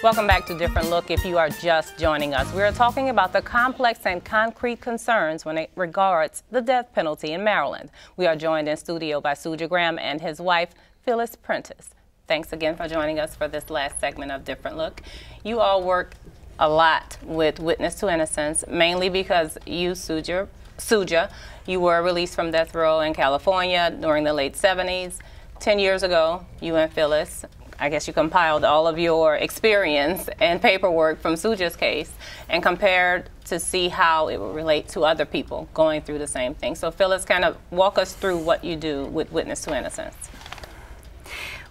Welcome back to Different Look. If you are just joining us, we are talking about the complex and concrete concerns when it regards the death penalty in Maryland. We are joined in studio by Shujaa Graham and his wife, Phyllis Prentice. Thanks again for joining us for this last segment of Different Look. You all work a lot with Witness to Innocence, mainly because you, Shujaa, you were released from death row in California during the late 70s. 10 years ago, you and Phyllis, I guess you compiled all of your experience and paperwork from Shujaa's case and compared to see how it would relate to other people going through the same thing. So Phyllis, kind of walk us through what you do with Witness to Innocence.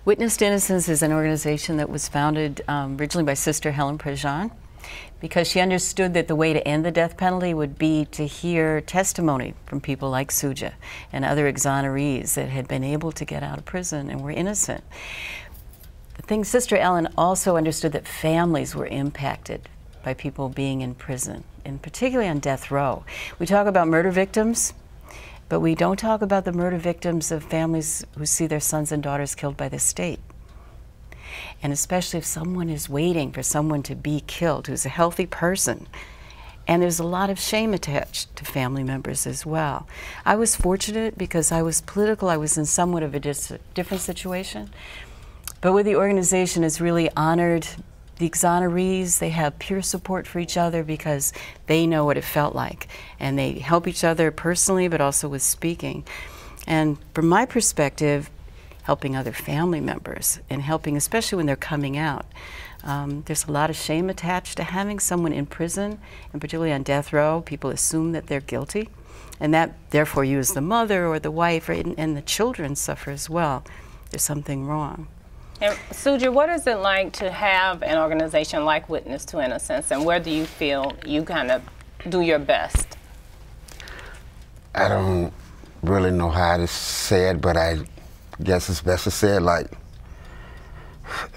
Witness to Innocence is an organization that was founded originally by Sister Helen Prejean, because she understood that the way to end the death penalty would be to hear testimony from people like Shujaa and other exonerees that had been able to get out of prison and were innocent. The thing, Sister Ellen also understood that families were impacted by people being in prison, and particularly on death row. We talk about murder victims, but we don't talk about the murder victims of families who see their sons and daughters killed by the state. And especially if someone is waiting for someone to be killed who's a healthy person. And there's a lot of shame attached to family members as well. I was fortunate because I was political. I was in somewhat of a different situation. But with the organization has really honored the exonerees. They have peer support for each other because they know what it felt like. And they help each other personally, but also with speaking. And from my perspective, helping other family members and helping, especially when they're coming out. There's a lot of shame attached to having someone in prison, and particularly on death row. People assume that they're guilty, and that therefore you as the mother or the wife and the children suffer as well. There's something wrong. And Shujaa, what is it like to have an organization like Witness to Innocence, and where do you feel you kind of do your best? I don't really know how to say it, but I guess it's best to say it like,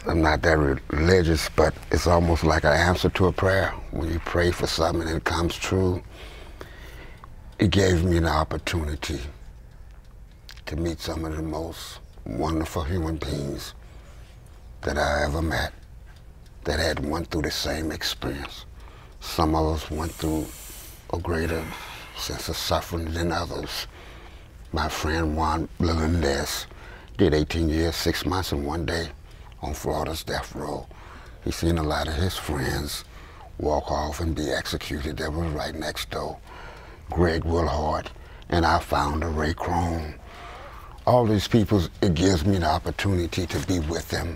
I'm not that religious, but it's almost like an answer to a prayer. When you pray for something and it comes true, it gave me an opportunity to meet some of the most wonderful human beings that I ever met that had went through the same experience. Some of us went through a greater sense of suffering than others. My friend Juan Melendez did 18 years, 6 months, and 1 day on Florida's death row. He's seen a lot of his friends walk off and be executed. That was right next door. Greg Willhart, and our founder, Ray Crone. All these people, it gives me the opportunity to be with them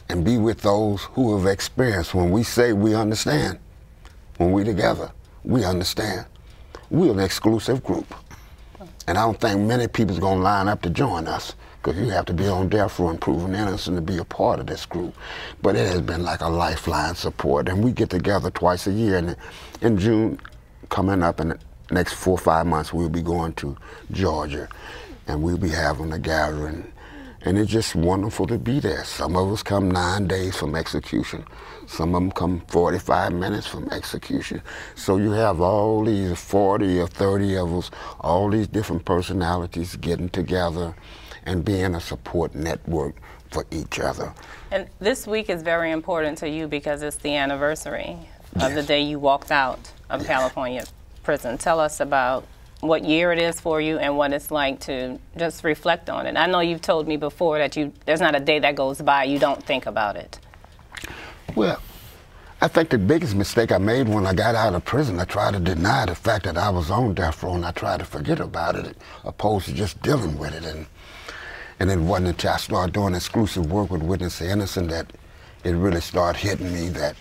and be with those who have experienced. When we say we understand, when we together, we understand. We're an exclusive group. And I don't think many people's gonna line up to join us, because you have to be on death row and proven innocent to be a part of this group. But it has been like a lifeline support, and we get together twice a year. And in June, coming up in the next 4 or 5 months, we'll be going to Georgia, and we'll be having a gathering. And it's just wonderful to be there. Some of us come 9 days from execution. Some of them come 45 minutes from execution. So you have all these 40 or 30 of us, all these different personalities getting together and being a support network for each other. And this week is very important to you because it's the anniversary of the day you walked out of California prison. Tell us about what year it is for you and what it's like to just reflect on it. I know you've told me before that there's not a day that goes by you don't think about it. Well, I think the biggest mistake I made when I got out of prison, I tried to deny the fact that I was on death row, and I tried to forget about it, opposed to just dealing with it. And it wasn't until I started doing exclusive work with Witness to Innocence that it really started hitting me that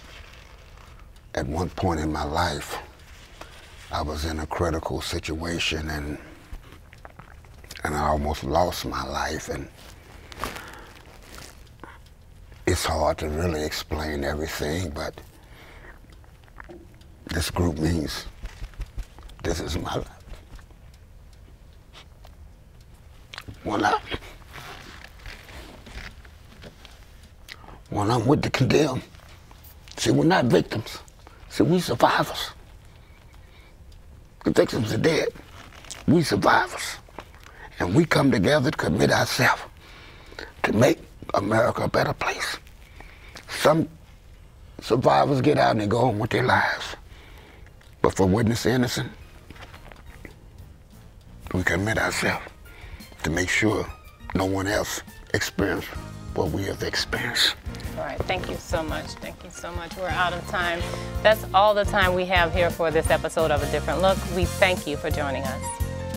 at one point in my life, I was in a critical situation, and I almost lost my life. And it's hard to really explain everything, but this group means this is my life. When I'm with the condemned, see, we're not victims. See, we survivors. The victims are dead. We survivors. And we come together to commit ourselves to make America a better place. Some survivors get out and they go home with their lives. But for witness innocent, we commit ourselves to make sure no one else experiences what we have experienced. All right, thank you so much. Thank you so much. We're out of time. That's all the time we have here for this episode of A Different Look. We thank you for joining us.